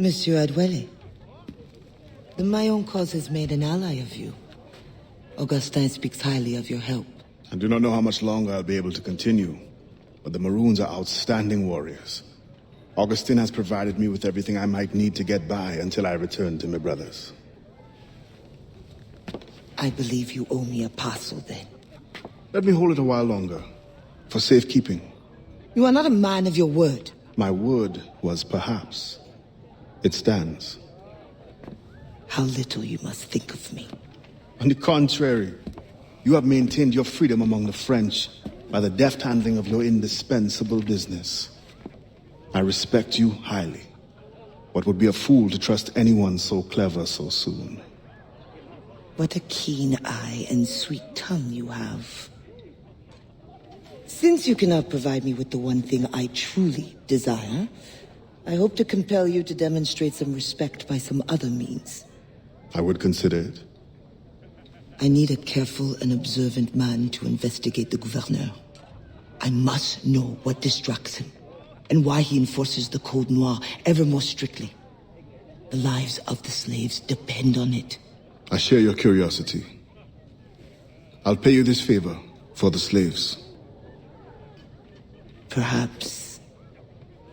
Monsieur Adwele, the Mayon cause has made an ally of you. Augustin speaks highly of your help. I do not know how much longer I'll be able to continue, but the Maroons are outstanding warriors. Augustin has provided me with everything I might need to get by until I return to my brothers. I believe you owe me a parcel then. Let me hold it a while longer, for safekeeping. You are not a man of your word. My word was perhaps. It stands. How little you must think of me. On the contrary, you have maintained your freedom among the French by the deft handling of your indispensable business. I respect you highly, but would be a fool to trust anyone so clever so soon. What a keen eye and sweet tongue you have. Since you cannot provide me with the one thing I truly desire, I hope to compel you to demonstrate some respect by some other means. I would consider it. I need a careful and observant man to investigate the gouverneur. I must know what distracts him, and why he enforces the Code Noir ever more strictly. The lives of the slaves depend on it. I share your curiosity. I'll pay you this favor for the slaves. Perhaps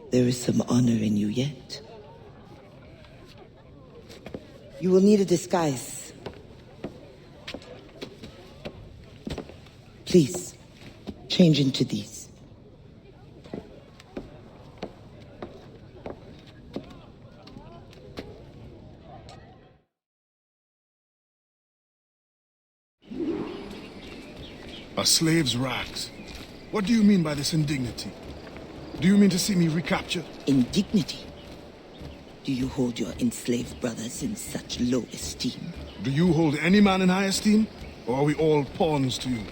there is some honor in you yet. You will need a disguise. Please, change into these. A slave's rags. What do you mean by this indignity? Do you mean to see me recaptured? Indignity? Do you hold your enslaved brothers in such low esteem? Do you hold any man in high esteem? Or are we all pawns to you?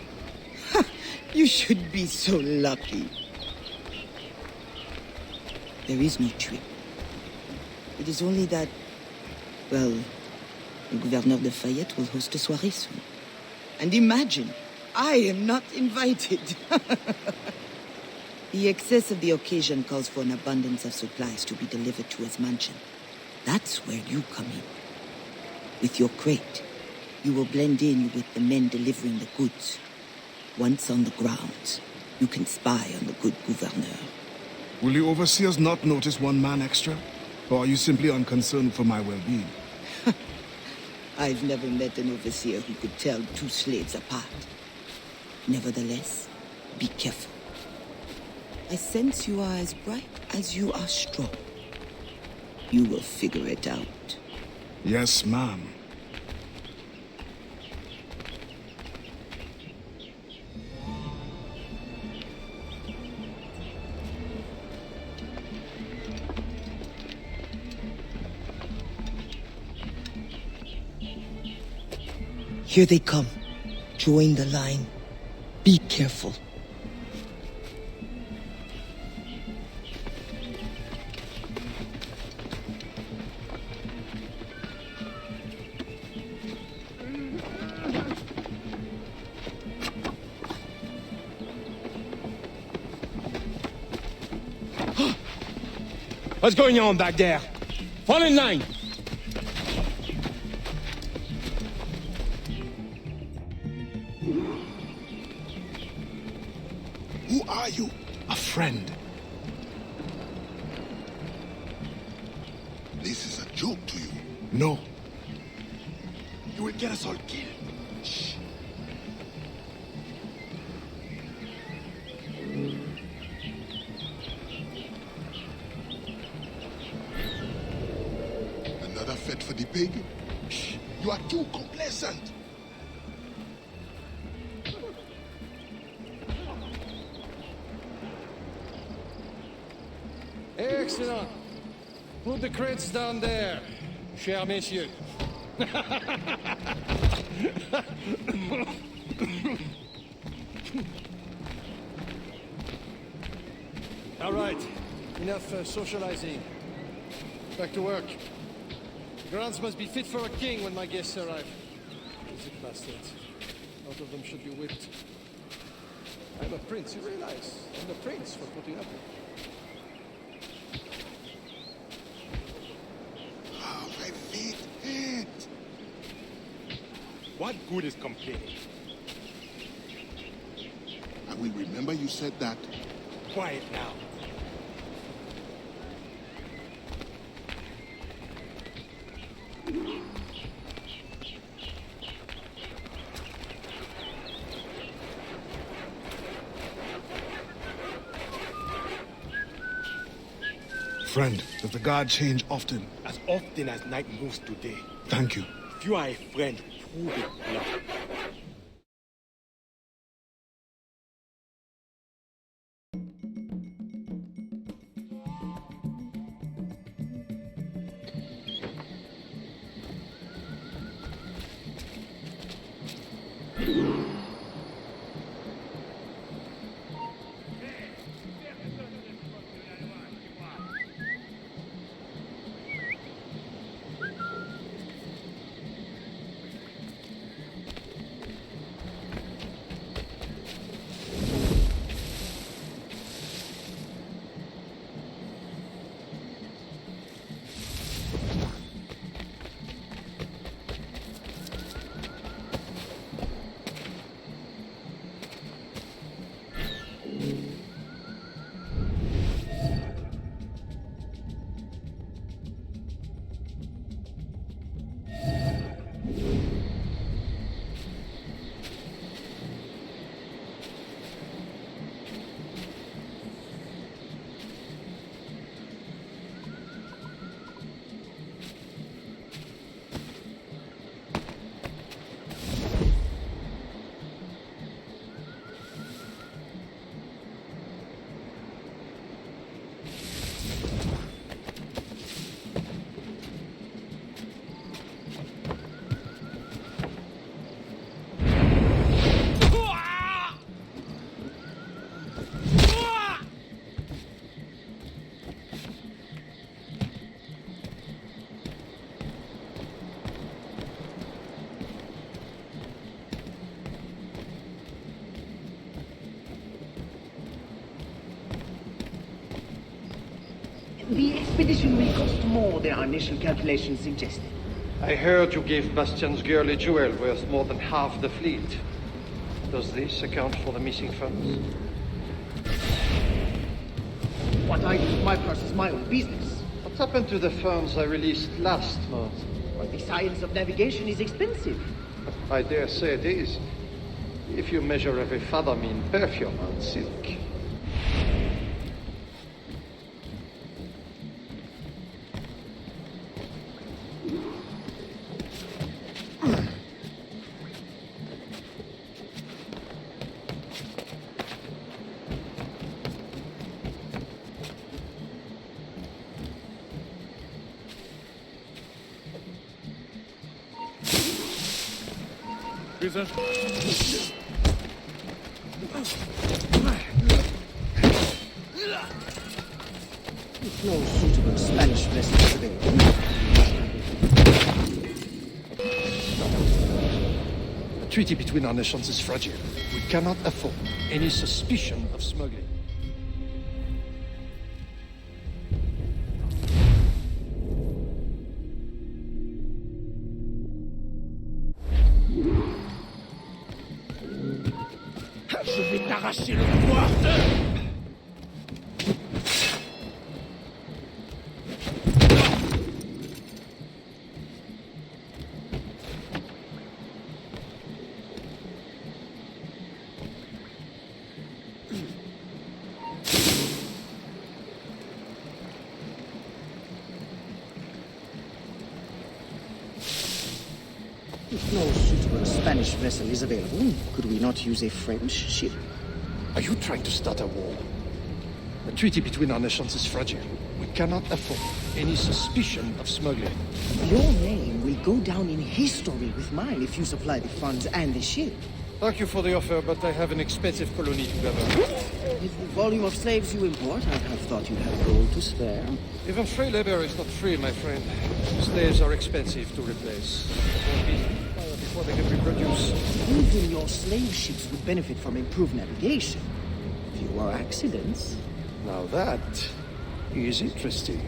You should be so lucky. There is no trick. It is only that, well, the Gouverneur de Fayette will host a soirée soon. And imagine, I am not invited. The excess of the occasion calls for an abundance of supplies to be delivered to his mansion. That's where you come in. With your crate, you will blend in with the men delivering the goods. Once on the grounds, you can spy on the good gouverneur. Will the overseers not notice one man extra? Or are you simply unconcerned for my well-being? I've never met an overseer who could tell two slaves apart. Nevertheless, be careful. I sense you are as bright as you are strong. You will figure it out. Yes, ma'am. Here they come. Join the line. Be careful. What's going on back there? Fall in line! Who are you? A friend. This is a joke to you. No. You will get us all killed. Shh. Another fete for the pig? Shh. You are too complacent. Excellent. Put the crates down there, cher messieurs. All right, enough socializing. Back to work. The grounds must be fit for a king when my guests arrive. Music bastards. Both of them should be whipped. I'm a prince, you realize? I'm the prince for putting up with. What good is complaining? I will remember you said that. Quiet now. Friend, does the guard change often? As often as night moves today. Thank you. If you are a friend, prove it now. The expedition will cost more than our initial calculations suggested. I heard you gave Bastian's girl a jewel worth more than half the fleet. Does this account for the missing funds? What I do with my purse is my own business. What happened to the funds I released last month? Well, the science of navigation is expensive. I dare say it is. If you measure every fathom in perfume and silk. No suitable Spanish vessels available. The treaty between our nations is fragile. We cannot afford any suspicion of smuggling. Je vais t'arracher le pouvoir de... If no suitable Spanish vessel is available, could we not use a French ship? Are you trying to start a war? The treaty between our nations is fragile. We cannot afford any suspicion of smuggling. Your name will go down in history with mine if you supply the funds and the ship. Thank you for the offer, but I have an expensive colony to govern. With the volume of slaves you import, I'd have thought you'd have gold to spare. Even free labor is not free, my friend. Slaves are expensive to replace. Before they can reproduce. Even your slave ships would benefit from improved navigation. Fewer accidents. Now that is interesting.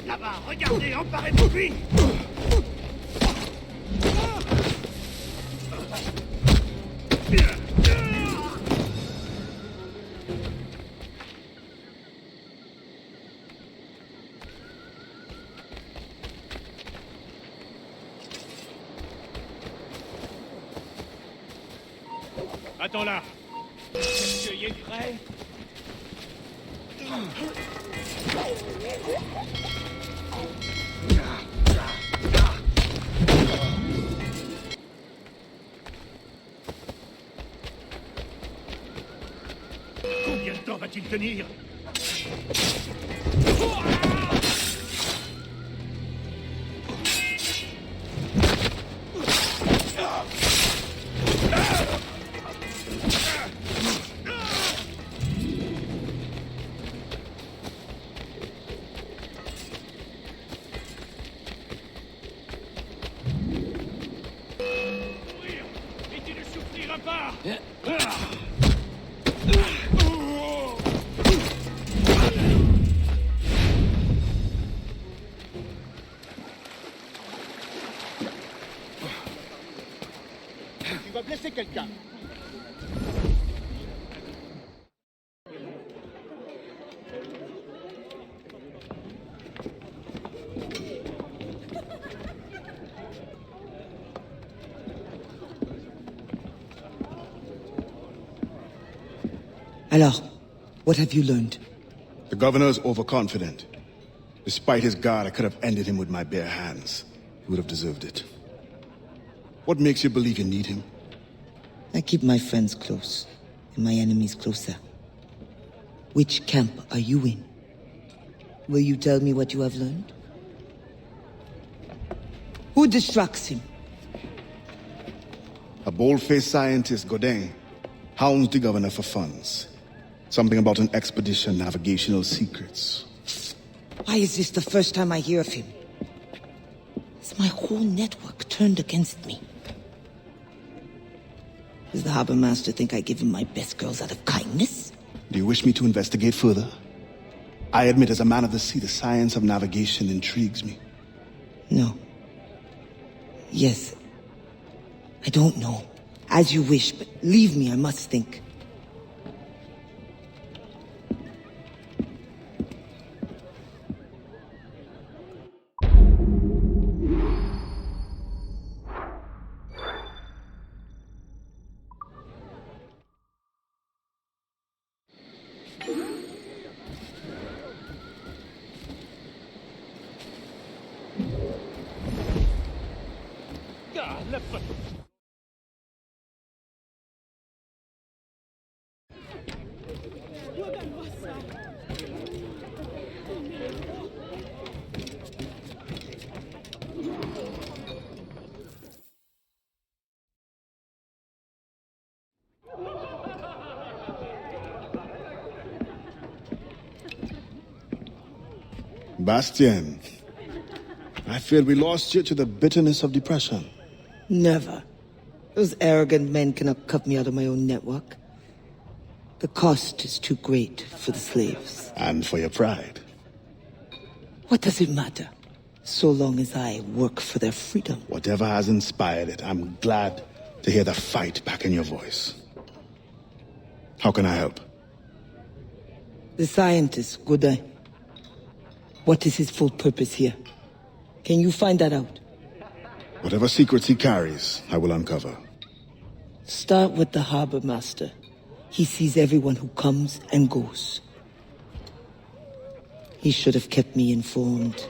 Là-bas, regardez, emparez-vous de lui. Attends là. Est-ce qu'il y est prêt? Combien de temps va-t-il tenir? Et tu ne souffriras pas. Tu vas blesser quelqu'un. Alors, what have you learned? The governor's overconfident. Despite his guard, I could have ended him with my bare hands. He would have deserved it. What makes you believe you need him? I keep my friends close, and my enemies closer. Which camp are you in? Will you tell me what you have learned? Who distracts him? A bold-faced scientist, Godin, hounds the governor for funds. Something about an expedition, navigational secrets. Why is this the first time I hear of him? Is my whole network turned against me? Does the harbor master think I give him my best girls out of kindness? Do you wish me to investigate further? I admit, as a man of the sea, the science of navigation intrigues me. No. Yes. I don't know. As you wish, but leave me, I must think. Bastien, I feared we lost you to the bitterness of depression. Never. Those arrogant men cannot cut me out of my own network. The cost is too great for the slaves. And for your pride. What does it matter? So long as I work for their freedom. Whatever has inspired it, I'm glad to hear the fight back in your voice. How can I help? The scientist, Godin. What is his full purpose here? Can you find that out? Whatever secrets he carries, I will uncover. Start with the harbor master. He sees everyone who comes and goes. He should have kept me informed.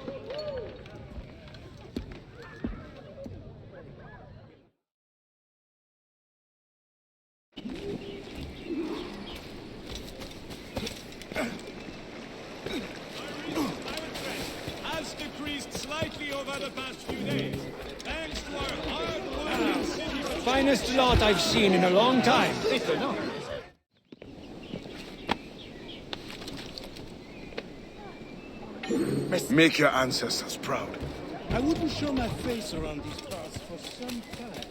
Has decreased slightly over the past few days. Thanks to our hard work. Finest lot I've seen in a long time. Make your ancestors proud. I wouldn't show my face around these parts for some time.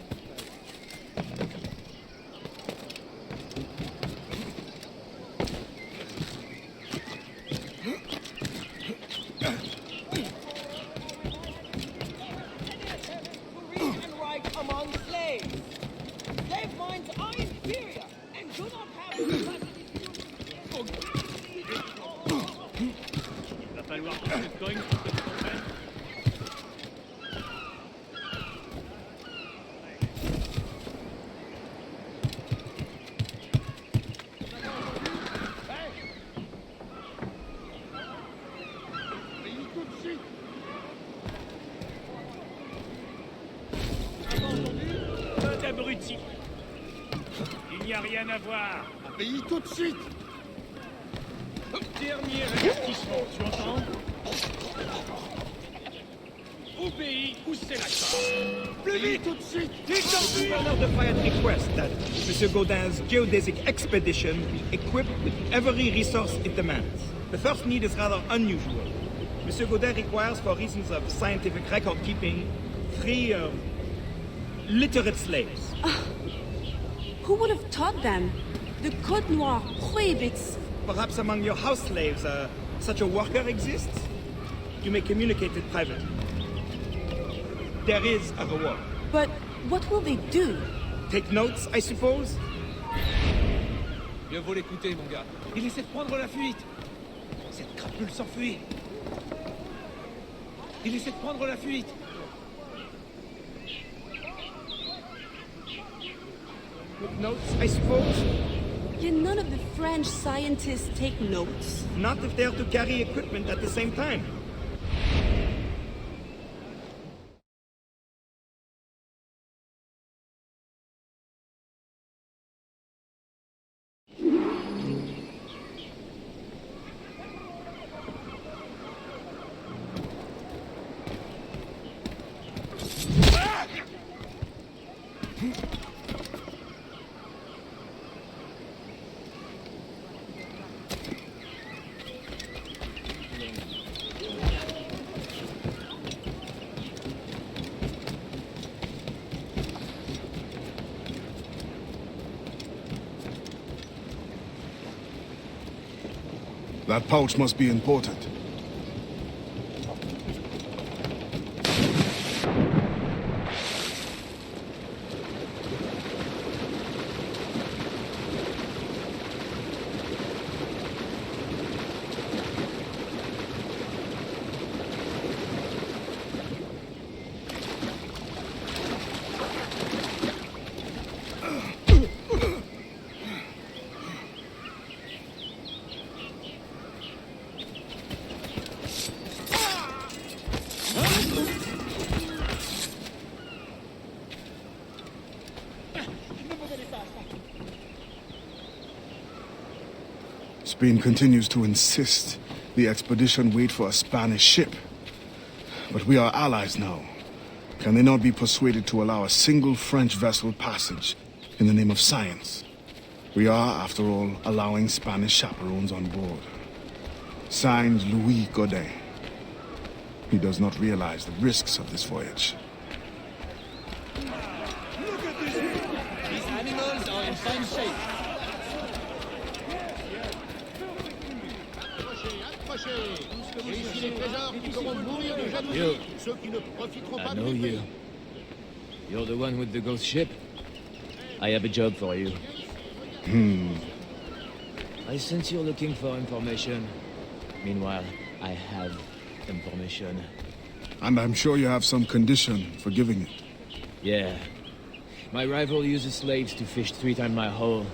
Going to the convent. Abruti. Il n'y a rien à voir. Pays tout de suite. Dernier avertissement, tu entends? Au pays où c'est la chance. Plus vite tout de suite. The gouverneur de Fayette requests that Monsieur Gaudin's geodesic expedition be equipped with every resource it demands. The first need is rather unusual. Monsieur Gaudin requires, for reasons of scientific record keeping, 3 literate slaves. Who would have taught them? The Code Noir prohibits. Perhaps among your house slaves, such a worker exists? You may communicate it privately. There is a reward. But what will they do? Take notes, I suppose? Mieux vaut l'écouter, mon gars. Il essaie de prendre la fuite. Cette crapule s'enfuit. Il essaie de prendre la fuite. Take notes, I suppose? Can none of the French scientists take notes? Not if they're to carry equipment at the same time. That pouch must be important. Spain continues to insist the expedition wait for a Spanish ship. But we are allies now. Can they not be persuaded to allow a single French vessel passage in the name of science? We are, after all, allowing Spanish chaperones on board. Signed, Louis Godin. He does not realize the risks of this voyage. These animals are in fine shape. Et ici les trésors qui feront mourir de jalousie ceux qui ne profiteront pas I de know l'épée. you. You're the one with the ghost ship. I have a job for you. I sense you're looking for information. Meanwhile, I have information. And I'm sure you have some condition for giving it. Yeah. My rival uses slaves to fish 3 times my haul.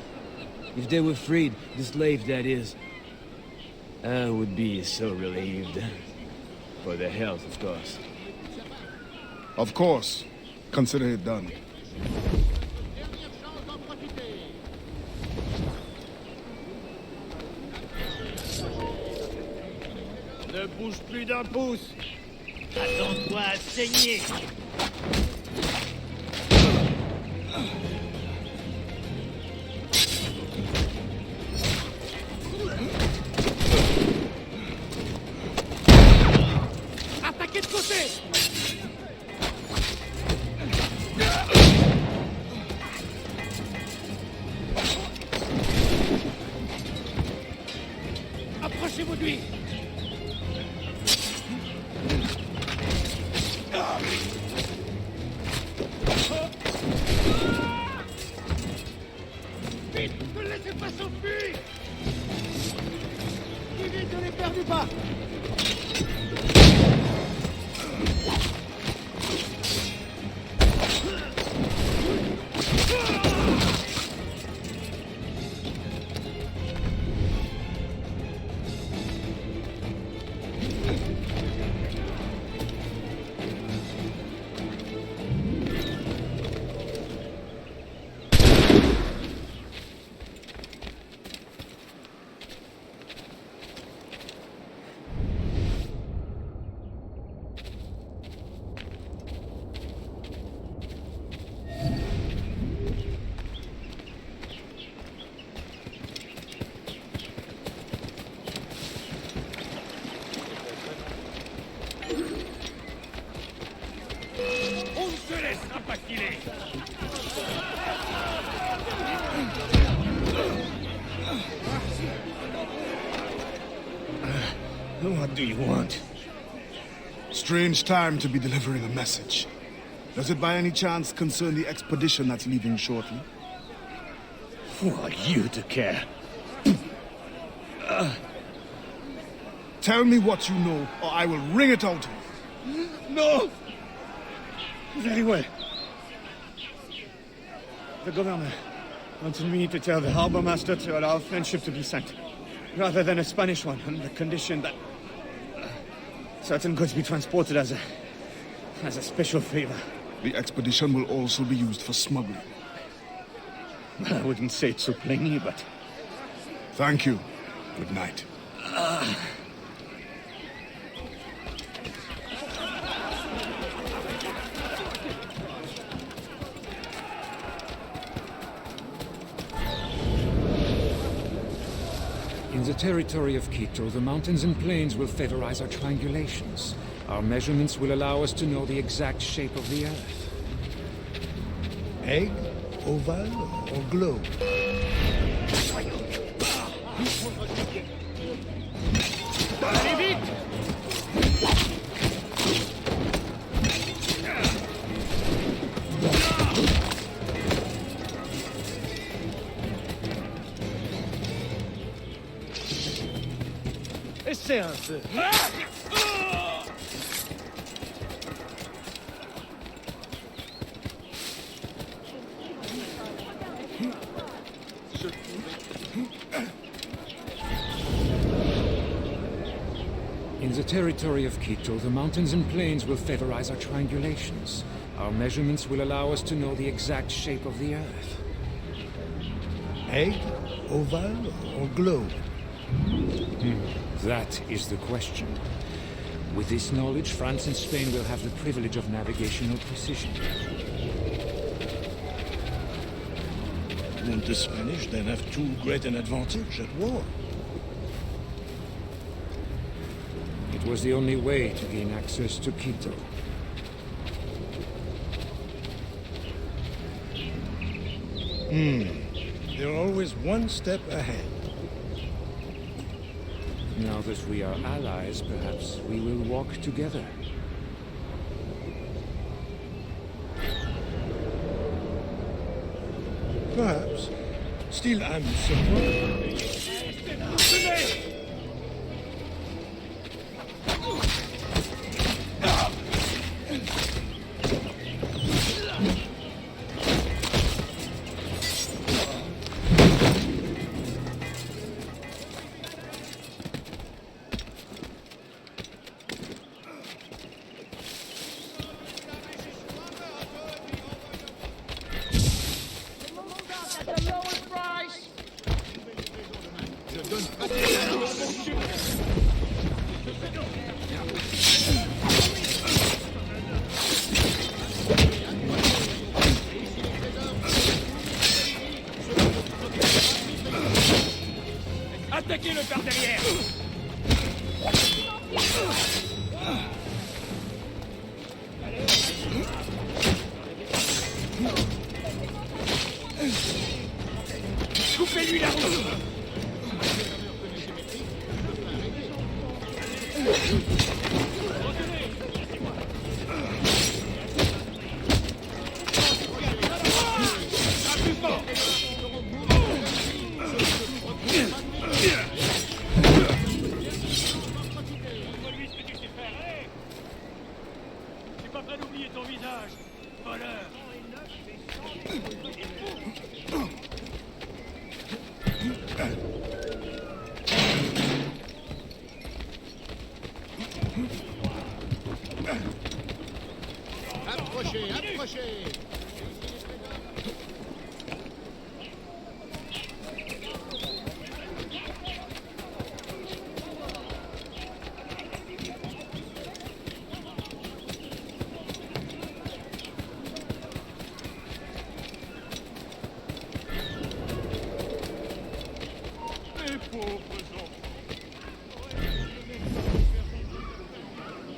If they were freed, the slave that is, I would be so relieved. For their health, of course. Of course. Consider it done. Dernière chance d'en profiter. Ne bouge plus d'un pouce. Attends-toi à saigner. Attaquez de côté. Approchez-vous de lui. Vite, ne le laissez pas s'enfuir. Plus vite, ne les perdez pas. filer. What do you want? Strange time to be delivering a message. Does it by any chance concern the expedition that's leaving shortly? Who are you to care? Tell me what you know, or I will wring it out of you. No! Very well. The governor wanted me to tell the harbor master to allow a French ship to be sent, rather than a Spanish one, on the condition that certain goods be transported as a special favor. The expedition will also be used for smuggling. Well, I wouldn't say it so plainly, but... Thank you. Good night. In the territory of Quito, the mountains and plains will favorize our triangulations. Our measurements will allow us to know the exact shape of the Earth. Egg, oval, or globe? Allez vite! Essaie un peu. In the territory of Quito, the mountains and plains will favorize our triangulations. Our measurements will allow us to know the exact shape of the Earth. Egg, oval, or globe? That is the question. With this knowledge, France and Spain will have the privilege of navigational precision. Won't the Spanish then have too great an advantage at war? It was the only way to gain access to Quito. They're always one step ahead. Now that we are allies, perhaps we will walk together. Perhaps. Still, I'm surprised. Attaquez-le par derrière! Coupez-lui la route! Approchez, approchez!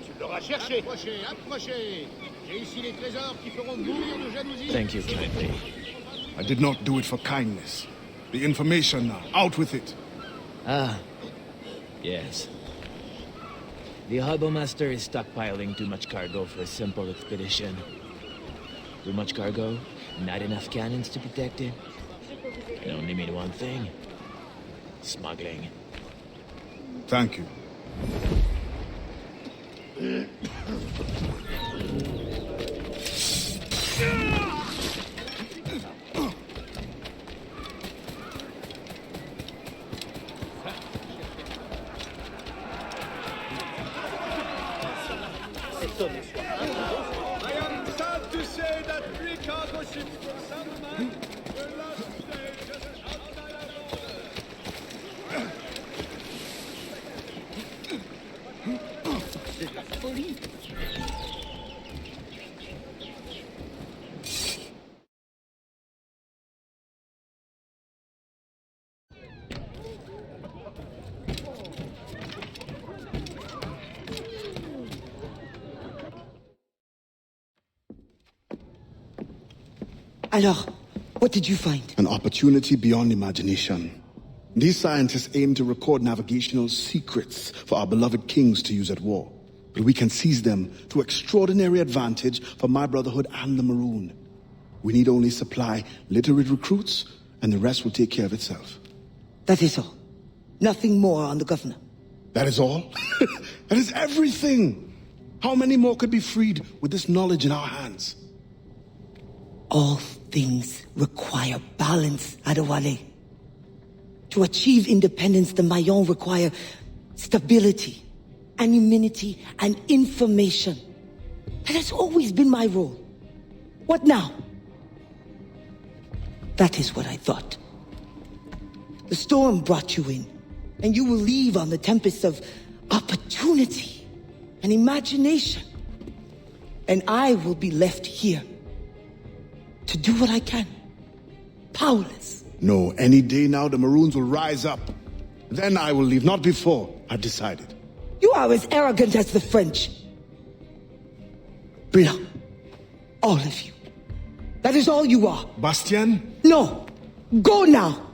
Tu l'auras cherché! Approchez, approchez! Thank you kindly. I did not do it for kindness. The information now, out with it. Ah, yes. The harbor master is stockpiling too much cargo for a simple expedition. Too much cargo, not enough cannons to protect it. It only mean one thing. Smuggling. Thank you. I am sad to say that 3 cargo ships from Sandeman were lost today just outside our border. Alors, what did you find? An opportunity beyond imagination. These scientists aim to record navigational secrets for our beloved kings to use at war. But we can seize them to extraordinary advantage for my brotherhood and the Maroon. We need only supply literate recruits, and the rest will take care of itself. That is all. Nothing more on the governor. That is all? That is everything! How many more could be freed with this knowledge in our hands? All things require balance, Adewale. To achieve independence, the Mayon require stability, anonymity, and information. That has always been my role. What now? That is what I thought. The storm brought you in, and you will leave on the tempest of opportunity and imagination. And I will be left here to do what I can. Powerless. No, any day now the Maroons will rise up. Then I will leave, not before. I've decided. You are as arrogant as the French. Blanc. All of you. That is all you are. Bastien? No. Go now.